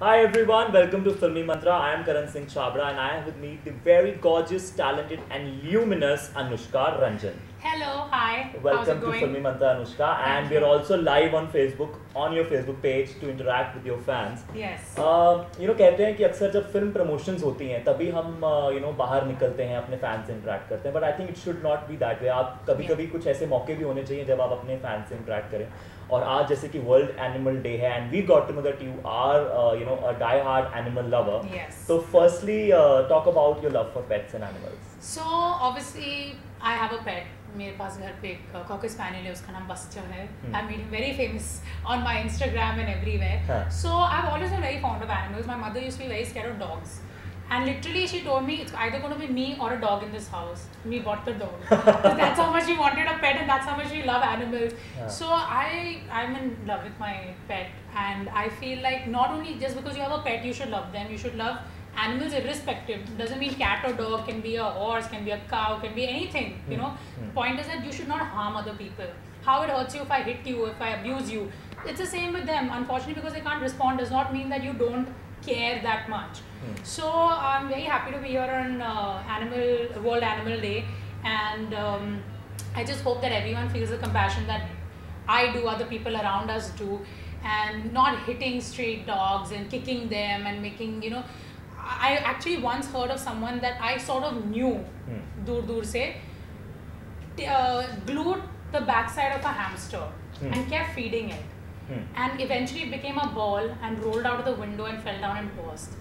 Hi everyone, welcome to Filmy Mantra. I am Karan Singh Chabra and I have with me the very gorgeous, talented and luminous Anushka Ranjan. Hello, hi. How's Welcome it to going? Filmy Mantra Anushka, and Thank we are you. also live on Facebook, on your Facebook page to interact with your fans. Yes. कहते हैं कि अक्सर जब film promotions होती हैं तभी हम बाहर निकलते हैं अपने फैंस से इंटरेक्ट करते हैं, but I think it should not be that way. आप कभी कभी कुछ ऐसे मौके भी होने चाहिए जब आप अपने फैंस से इंटरेक्ट करें. और आज जैसे कि वर्ल्ड एनिमल डे है and we got to know that you are a die hard animal lover. Yes. So firstly, talk about your love for pets and animals. So obviously I have a pet. मेरे पास घर पे एक cocker spaniel है, उसका नाम buster है. I made him very famous on my Instagram and everywhere. हाँ. So I've always been very fond of animals. My mother used to be very scared of dogs. And literally she told me it's either going to be me or a dog in this house. We bought the dog. Because that's how much she wanted a pet and that's how much she loved animals. Yeah. So I'm in love with my pet, and I feel like not only just because you have a pet you should love them, you should love animals irrespective. Doesn't mean cat or dog, can be a horse, can be a cow, can be anything. You know, the point is that you should not harm other people. How it hurts you if I hit you, if I abuse you, it's the same with them. Unfortunately, because they can't respond does not mean that you don't care that much. So I'm very happy to be here on World Animal Day, and I just hope that everyone feels the compassion that I do, other people around us do, and not hitting stray dogs and kicking them and making, I actually once heard of someone that I sort of knew, dur se, glued the backside of a hamster and kept feeding it. And eventually it became a ball and rolled out of the window and fell down and burst.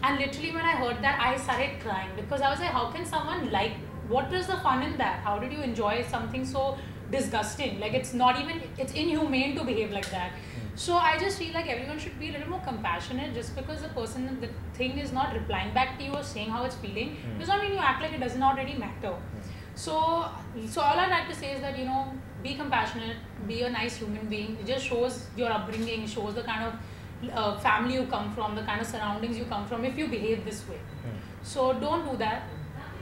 And literally when I heard that, I started crying because I was like, how can someone what is the fun in that? How did you enjoy something so disgusting? Like it's inhumane to behave like that. So I just feel like everyone should be a little more compassionate. Just because the thing is not replying back to you or saying how it's feeling, does not mean you act like it doesn't already matter. So all I'd like to say is that, be compassionate, be a nice human being. It just shows your upbringing, shows the kind of family you come from, the kind of surroundings you come from if you behave this way. So don't do that.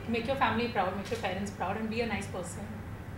Make your family proud, make your parents proud, and be a nice person.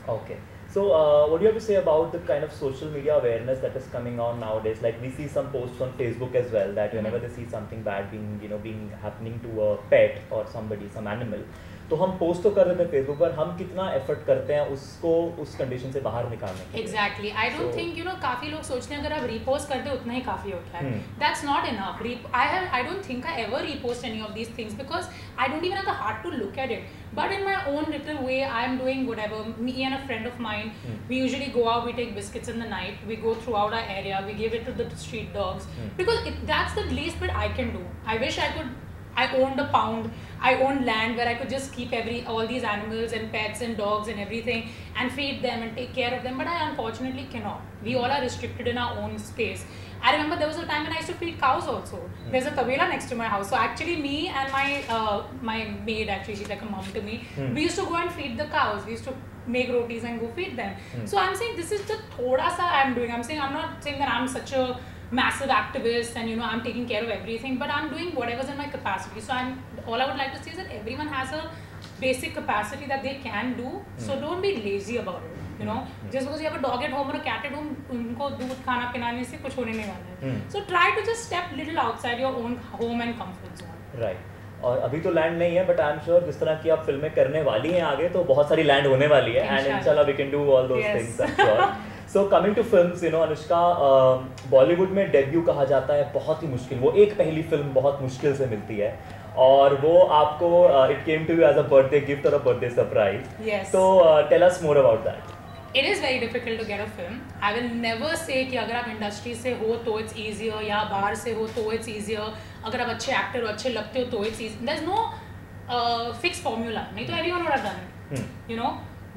Okay. So, what do you have to say about the kind of social media awareness that is coming on nowadays? Like we see some posts on Facebook as well that whenever they see something bad being happening to a pet or somebody, some animal, तो हम post तो कर रहे थे Facebook पर, हम कितना effort करते हैं उसको उस कंडीशन से बाहर निकालने के लिए. Exactly. I don't think, काफी लोग सोचते हैं अगर आप repost करते हो उतना ही काफी होता है. That's not enough. I don't think I ever repost any of these things because I don't even have the heart to look at it. But in my own little way, I'm doing whatever. Me and a friend of mine, we usually go out, we take biscuits in the night, we go throughout our area, we give it to the street dogs because that's the least bit I can do. I wish I owned a pound, I owned land where I could just keep all these animals and pets and dogs and everything and feed them and take care of them, but I unfortunately cannot. We all are restricted in our own space. I remember there was a time when I used to feed cows also. There's a tabela next to my house. So actually me and my maid, actually she's like a mom to me, we used to go and feed the cows. We used to make rotis and go feed them. So I'm saying this is the thoda sa I'm doing. I'm not saying that I'm such a massive activist and I'm taking care of everything, but I'm doing whatever's in my capacity. So all I would like to say is that everyone has a basic capacity that they can do. So don't be lazy about it. Just because you have a dog at home or a cat at home, उनको दूध खाना पिलाने से कुछ होने नहीं वाला है. So try to just step little outside your own home and comfort zone. Right. और अभी तो लैंड नहीं है, बट आई एम श्योर जिस तरह की आप फिल्में करने वाली हैं आगे तो बहुत सारी लैंड होने वाली है एंड इंशाल्लाह we can do all those things. I am sure. So coming to films, Anushka, Bollywood में डेब्यू कहा जाता है बहुत ही मुश्किल. वो एक पहली फिल्म बहुत मुश्किल से मिलती है और वो आपको it came to you as a birthday gift और अ बर्थडे सरप्राइज. तो tell us more about that. It is very difficult to get a film. I will never say कि अगर आप इंडस्ट्री से हो तो it's easier या बाहर से हो तो it's easier. अगर आप अच्छे एक्टर हो, अच्छे लगते हो तो it's easier. There's no fixed formula. नहीं तो everyone would have done it.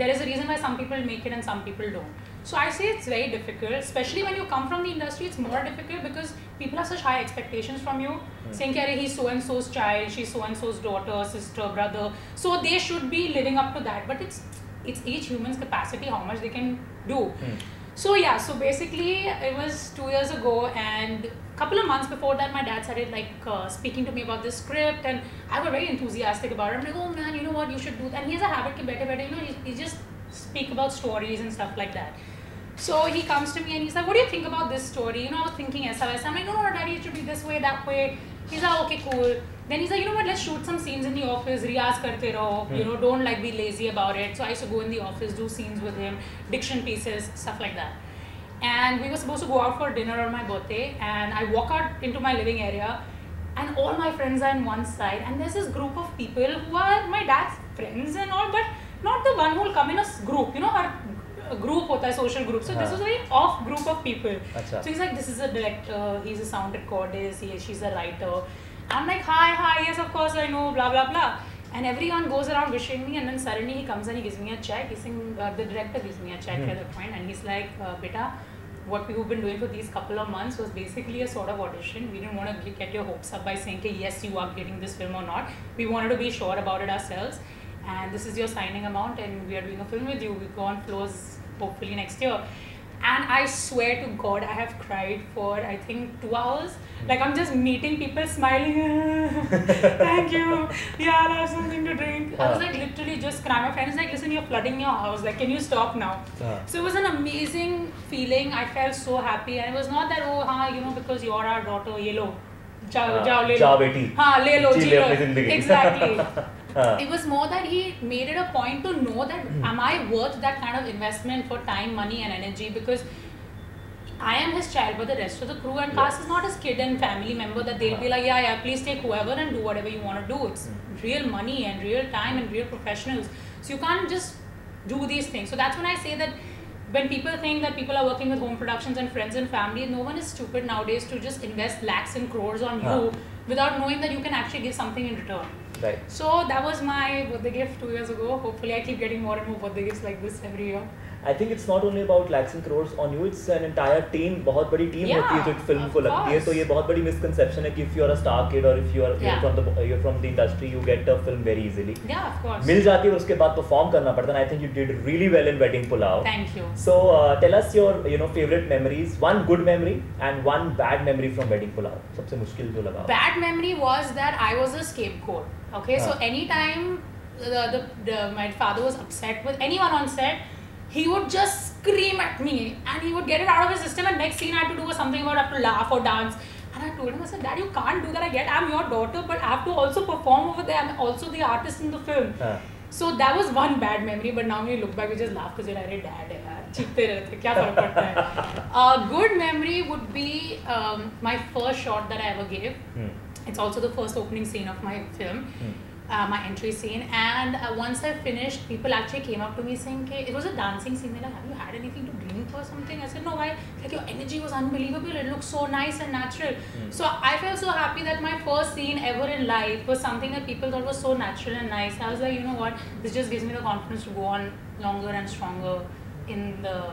There is a reason why some people make it and some people don't. So I say it's very difficult, especially when you come from the industry. It's more difficult because people have such high expectations from you, saying that he's so and so's child, she's so and so's daughter, sister, brother. So they should be living up to that. But it's each human's capacity, how much they can do. So yeah, so basically it was 2 years ago, and a couple of months before that my dad started speaking to me about this script, and I got very enthusiastic about it. I'm like, oh man, you know what, you should do that. And he has a habit कि बैठे बैठे he just speak about stories and stuff like that. So he comes to me and he's like, what do you think about this story? You know, I was thinking aisa waisa. I'm like, no, daddy, it should be this way, that way. He's like, okay, cool. Then he's like, you know what, let's shoot some scenes in the office, riyaz karte raho, you know, don't like be lazy about it. So I used to go in the office, do scenes with him, diction pieces, stuff like that. And we were supposed to go out for dinner on my birthday, and I walk out into my living area, and all my friends are on one side, and there's this group of people who are my dad's friends and all, but not the one who will come in a group, you know, a group hota hai, social group. So this was a very off group of people. Achha. So he's like, this is a director, he's a sound recordist, she's a writer. I'm like, hi, yes, of course I know, blah, blah, blah. And everyone goes around wishing me, and then suddenly he comes and he gives me a check. He's saying, the director gives me a check at that point, and he's like, beta, what we've been doing for these couple of months was basically a sort of audition. We didn't want to get your hopes up by saying, okay, yes, you are getting this film or not. We wanted to be sure about it ourselves. And this is your signing amount, and we are doing a film with you. We go on floors hopefully next year. And I swear to God, I have cried for, I think, 2 hours. Like, I'm just meeting people smiling. Thank you. Yeah, I'll have something to drink. I was like literally just crying. My friend is like, listen, you're flooding your house. Like, can you stop now? So it was an amazing feeling. I felt so happy. And it was not that, oh, haan, you know, because you're our daughter, ye lo. Jao, le lo. Jao, beti. Haan, le lo, ji lo. Exactly. हाँ. It was more that he made it a point to know that am I worth that kind of investment for time, money and energy, because I am his child, but the rest of the crew and cast is not his kid and family member that they'll be like, yeah, please take whoever and do whatever you want to do. It's real money and real time and real professionals. So you can't just do these things. So that's when I say that when people think that people are working with home productions and friends and family, no one is stupid nowadays to just invest lakhs and crores on you without knowing that you can actually give something in return. Right. So that was my birthday gift 2 years ago. Hopefully I keep getting more and more birthday gifts like this every year. I think it's not only about lakhs and crores on you, it's an entire team. बहुत बड़ी team होती है जो एक film को लगती है, तो ये बहुत बड़ी misconception है कि if you are a star kid or if you're from the industry, you get a film very easily. Yeah, of course. मिल जाती है और उसके बाद perform करना पड़ता है. And I think you did really well in Wedding Pulao. Thank you. So tell us your favorite memories, one good memory and one bad memory from Wedding Pulao. सबसे मुश्किल जो लगा. Bad memory was that I was a scapegoat. Okay, so anytime my father was upset with anyone on set, he would just scream at me and he would get it out of his system, and next scene I had to do something about I have to laugh or dance. And I told him, I said, Dad, you can't do that. I'm your daughter, but I have to also perform over there. I'm also the artist in the film. So that was one bad memory, but now when you look back, we just laugh because you're like, Dad, cheepte rehte, kya farak padta hai? A good memory would be my first shot that I ever gave. It's also the first opening scene of my film. My entry scene, and once I finished, people actually came up to me saying, okay, it was a dancing scene. They're like, have you had anything to drink or something? I said, no, why? Like, your energy was unbelievable. It looked so nice and natural. So I felt so happy that my first scene ever in life was something that people thought was so natural and nice. I was like, you know what? This just gives me the confidence to go on longer and stronger in the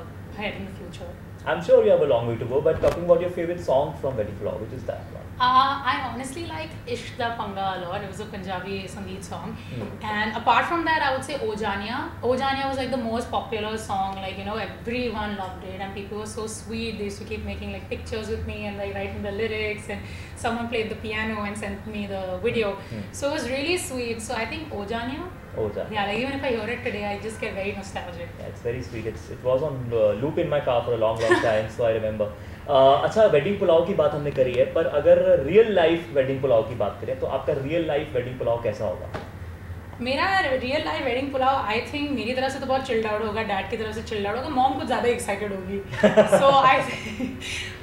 future. I'm sure you have a long way to go, but talking about your favorite song from Wedding Pulao, which is that one? I honestly like Ishq Da Panga a lot. It was a Punjabi Sangeet song. And apart from that, I would say O Janiya. O Janiya was like the most popular song. Like, you know, everyone loved it and people were so sweet. They used to keep making like pictures with me and like writing the lyrics, and someone played the piano and sent me the video. So it was really sweet. So I think O Janiya. Yeah, like even if I hear it today, I just get very nostalgic. Yeah, it's very sweet. It was on loop in my car for a long time, so I remember. अच्छा, wedding pulao की बात हमने करी है, पर अगर real life wedding pulao की बात करें तो आपका रियल लाइफ वेडिंग पुलाव कैसा होगा? मेरा real life wedding pulao I think मेरी तरफ से तो बहुत चिल्ड आउट होगा, डैड की तरफ से चिल्ड आउट होगा, मॉम कुछ ज़्यादा एक्साइटेड होगी. सो I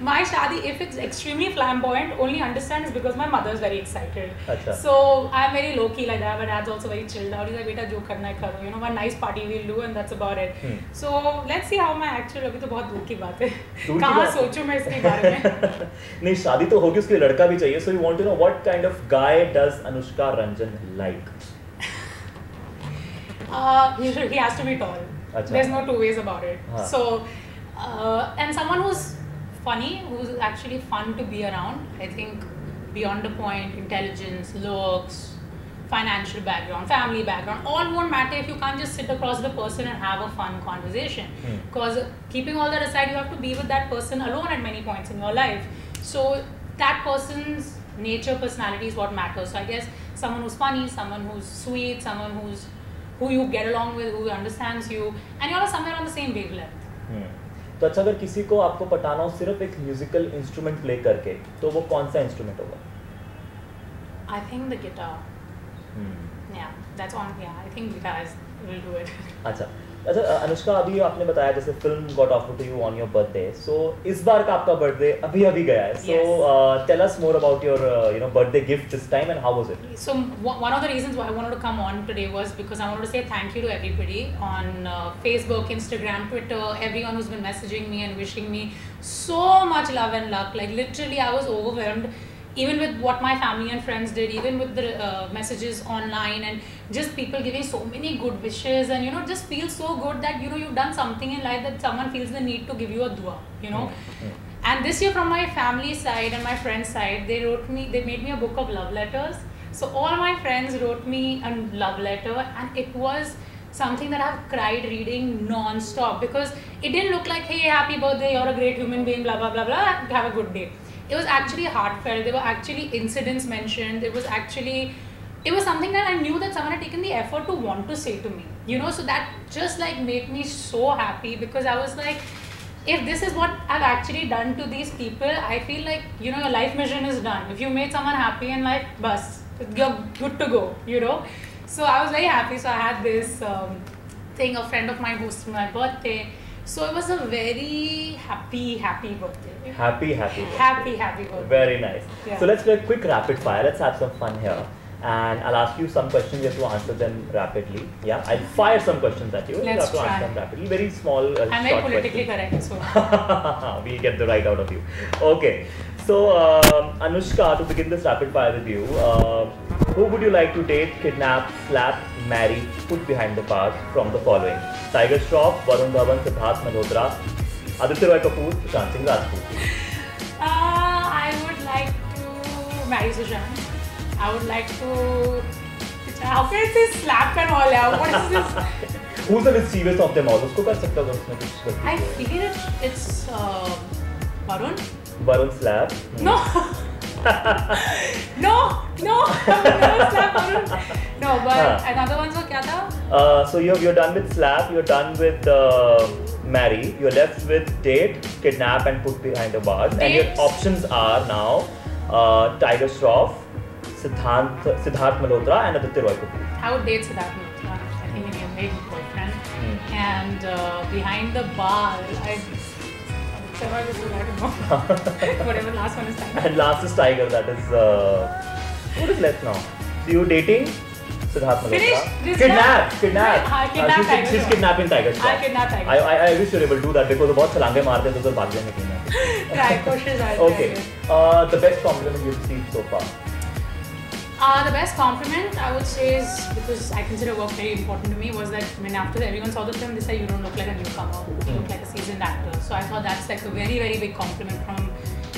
my shaadi if it's extremely flamboyant only understand is because my mother is very excited. So I am very low key like that, but dad's also very chilled out. Is बेटा जो करना है करो, you know, one nice party will do and that's about it. So let's see how my actual. अभी तो बहुत दूर की बात है, कहाँ सोचूं मैं इसके बारे में. नहीं, शादी तो होगी, उसके लिए लड़का भी चाहिए. So you want to know what kind of guy does Anushka Ranjan like? He has to be tall. Achha. There's no two ways about it. So, and someone who's funny, who's actually fun to be around. I think beyond the point, intelligence, looks, financial background, family background, all won't matter if you can't just sit across the person and have a fun conversation. Because keeping all that aside, you have to be with that person alone at many points in your life. So that person's nature, personality is what matters. So I guess someone who's funny, someone who's sweet, someone who you get along with, who understands you, and you're somewhere on the same wavelength. तो तो अच्छा, अगर किसी को आपको पटाना हो सिर्फ एक म्यूजिकल इंस्ट्रूमेंट प्ले करके, तो वो कौन सा इंस्ट्रूमेंट होगा? I think the guitar. Yeah, that's on. Yeah, I think guitars will do it. अच्छा अच्छा, अनुष्का, अभी आपने बताया जैसे film got offered to you on your birthday, so इस बार का आपका बर्थडे अभी अभी गया है, so tell us more about your birthday gift this time and how was it? So one of the reasons why I wanted to come on today was because I wanted to say thank you to everybody on Facebook, Instagram, Twitter, everyone who's been messaging me and wishing me so much love and luck. Like literally, I was overwhelmed. Even with what my family and friends did, even with the messages online and just people giving so many good wishes, and just feels so good that you've done something in life that someone feels the need to give you a dua, And this year, from my family side and my friends side, they made me a book of love letters. So all my friends wrote me a love letter, and it was something that I've cried reading non-stop, because it didn't look like, hey, happy birthday, you're a great human being, blah blah blah blah, have a good day. It was actually heartfelt. There were actually incidents mentioned. It was something that I knew that someone had taken the effort to want to say to me. So that just like made me so happy, because I was like, if this is what I've actually done to these people, I feel like, your life mission is done. If you made someone happy in life, bus, you're good to go, So I was very happy. So I had this thing, a friend of mine hosted my birthday. So it was a very happy birthday. Happy birthday. Happy birthday. Very nice. Yeah. So let's do a quick rapid fire. Let's have some fun here. And I'll ask you some questions. You have to answer them rapidly. Yeah, I'll fire some questions at you. You have to answer them rapidly. Very small, I'm very politically correct, so we get the right out of you. Okay. So Anushka, to begin this rapid fire with you, who would you like to date, kidnap, slap, marry, put behind the bars from the following? Tiger Shroff, Varun Dhawan, Siddharth Malhotra, Aditya Roy Kapoor, Sushant Singh Rajput. I would like to marry Sushant. I would like to. How can I say slap and all? What is this? Who's the mischievous of them all? उसको कर सकता हूँ उसमें कुछ? I feel it's Varun. Varun slap. No. No. Never slap Varun. No, but another one so क्या था? So you're done with slap. You're done with marry. You're left with date, kidnap, and put behind the bars. And your options are now Tiger Shroff, Siddharth Malhotra, and Aditya Roy Kapoor. I would date Siddharth Malhotra. I think he'd be a very good boyfriend. And behind the bar, I don't know. Whatever, last one is Tiger. And last is Tiger. That is what is left now? So you're dating Siddharth Malhotra. Kidnap. She's kidnapping Tiger Shroff. I'll kidnap Tiger. I wish you're able to do that, because वो बहुत छलांगे मारते हैं तो भाग जाएंगे kidnap. Right, कोशिश है. Okay. The best compliment you've received so far? The best compliment I would say is, because I consider work very important to me, was that when after everyone saw the film, they said you don't look like a newcomer, you look like a seasoned actor. So I thought that's like a very, very big compliment from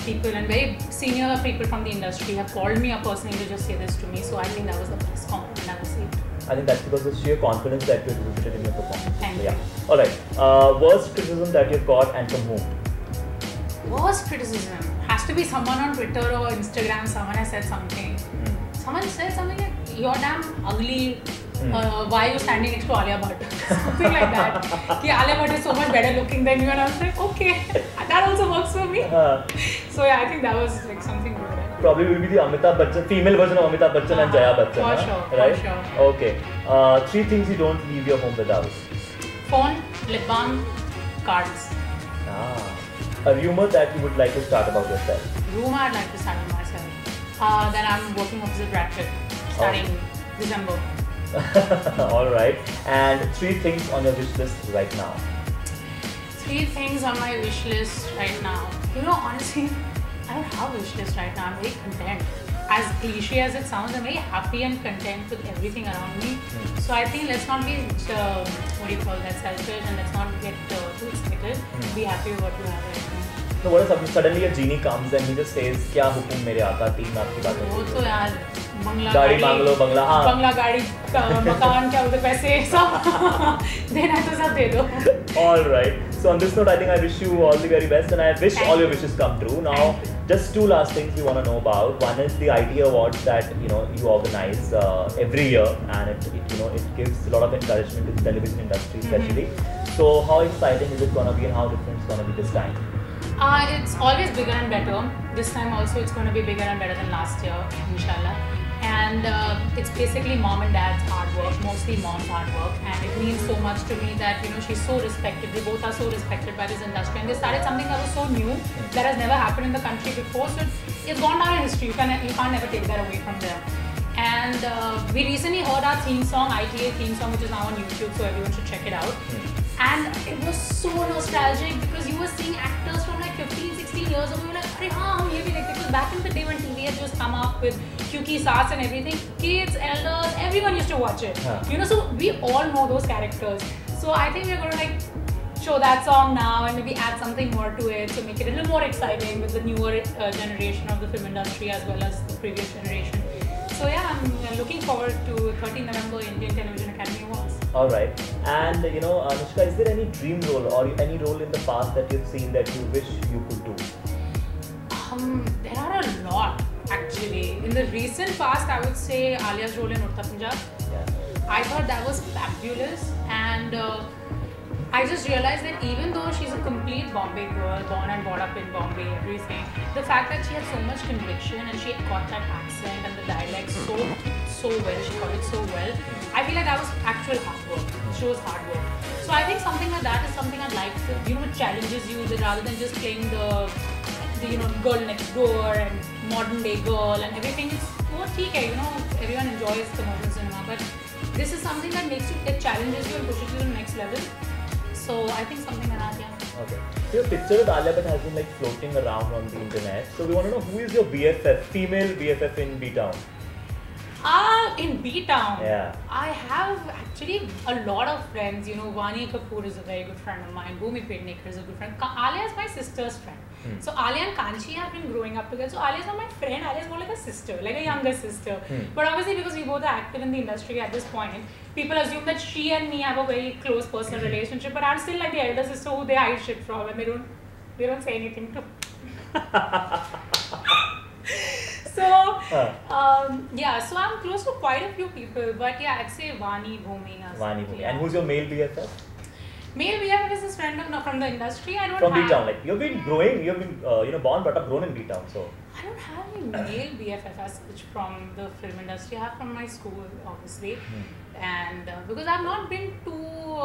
people, and very senior people from the industry have called me up personally to just say this to me. So I think that was the best compliment I received. I think that's because of sheer confidence that you exhibited in your performance. Thank you. Yeah. All right. Worst criticism that you've got, and from whom? Worst criticism has to be someone on Twitter or Instagram. Someone has said something. Someone said something like, "You're damn ugly. Why are you standing next to Alia Bhatt?" Something like that. Ki Alia Bhatt is so much better looking than you, and I was like, okay, that also works for me. So yeah, I think that was like something good. Probably will be the Amitabh Bachchan, female version of Amitabh Bachchan and Jaya Bachchan. For sure, right? for sure. Okay. 3 things you don't leave your home without. Phone, lip balm, cards. A rumor that you would like to start about yourself. Rumor I'd like to start with myself. That I'm working opposite Brad Pitt, starting December. All right. And 3 things on your wish list right now. 3 things on my wish list right now. Honestly, I don't have a wish list right now. I'm very content. As cliche as it sounds, I'm very happy and content with everything around me. So I think let's not be, selfish, and let's not get too excited. Be happy with what you have right now. So what if suddenly a genie comes and he just says, क्या हुक्म मेरे आता, 3 आपकी बात है? वो तो यार बंगला गाड़ी मांग लो, बंगला, हाँ, बंगला गाड़ी मकान क्या होते पैसे सब देना तो सब दे दो. All right. So on this note, I think I wish you all the very best, and I wish all your wishes come true. Now, just 2 last things we want to know about. One is the IT Awards that you organize every year, and it gives a lot of encouragement to the television industry, especially. So how exciting is it gonna be, and how different it's gonna be this time? It's always bigger and better. This time also it's going to be bigger and better than last year, inshallah. And it's basically mom and dad's hard work, mostly mom's hard work, and it means so much to me that she's so respected. They both are so respected by this industry, and they started something that was so new that has never happened in the country before. So it's gone down in history. You can't never take that away from them. And we recently heard our theme song, ITA theme song, which is now on YouTube, so everyone should check it out. And it was so nostalgic because you were seeing actors from like 15, 16 years ago. You were like, "Arey haan, ye bhi like," because back in the day when TV had just come up with Kyunki Saas and everything, kids, elders, everyone used to watch it. So we all know those characters. So I think we're going to like show that song now and maybe add something more to it to make it a little more exciting with the newer generation of the film industry as well as the previous generation. So yeah, I'm looking forward to 13 November Indian Television Academy Awards. Alright, and Anushka, is there any dream role or any role in the past that you've seen that you wish you could do? There are a lot actually. In the recent past, I would say Alia's role in Udta Punjab. Yeah. I thought that was fabulous, and I just realized that even though she's a complete Bombay girl, born and brought up in Bombay, everything, the fact that she had so much conviction and she got that accent and the dialect so well, she got it so well, I feel like that was actual hard work. It shows hard work. So I think something like that is something I'd like to, it challenges you rather than just playing the girl next door and modern day girl and everything. It's okay, everyone enjoys commercial cinema, but this is something that it challenges you and pushes you to the next level. So I think something like that, yeah. Okay. So your picture with Alia Bhatt has been like floating around on the internet. So we want to know, who is your BFF, female BFF in B-Town? In B-Town, yeah. I have actually a lot of friends. Vani Kapoor is a very good friend of mine. Bhumi Pednekar is a good friend. Alia is my sister's friend. So Alia and Kanchi have been growing up together. So Alia is not my friend. Alia is more like a sister, like a younger sister. But obviously because we both are active in the industry at this point, people assume that she and me have a very close personal relationship. But I'm still like the elder sister who they hide shit from, and they don't say anything to. So yeah, so I'm close to quite a few people, but yeah, I'd say Vani, Bhumi. Yeah. And who's your male BFF? Male BFF is this friend from the industry. I don't from have... B-Town, like you've been growing, you've been born, brought up, grown in B-Town, so. I don't have any male BFF as such from the film industry. I have from my school, obviously, and because I've not been too.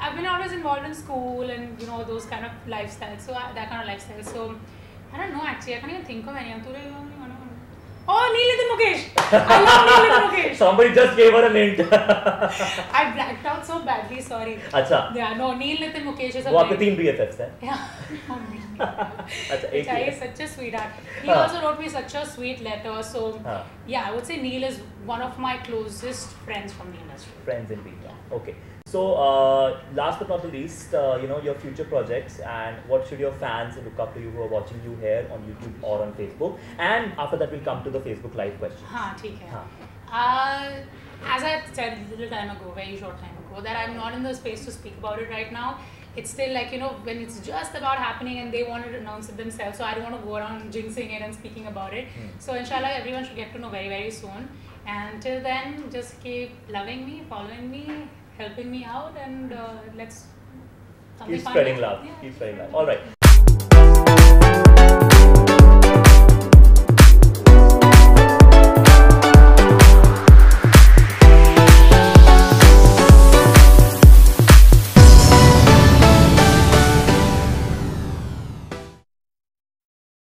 I've been always involved in school and those kind of lifestyles. So that kind of lifestyle. So I don't know actually. I can't even think of any. Oh, Neel Nitin Mukesh! I love Neel Nitin Mukesh! Somebody just gave her a hint. I blacked out so badly, sorry. Achha. Yeah, no, Neel Nitin Mukesh is a वो आपके तीन BFFs हैं? Yeah. अच्छा, एक ही is such a sweetheart. He also wrote me such a sweet letter. So yeah, I would say Neel is one of my closest friends from the industry. Friends in B-Town. Okay. So last but not the least, your future projects and what should your fans look up to you who are watching you here on YouTube or on Facebook, and after that we'll come to the Facebook live questions. हाँ ठीक है. As I said a little time ago, very short time ago, that I'm not in the space to speak about it right now. It's still like when it's just about happening and they want to announce it themselves. So I don't want to go around jinxing it and speaking about it. So inshallah everyone should get to know very, very soon. And till then, just keep loving me, following me, helping me out, and let's keep spreading love. Yeah, keep spreading love. All right.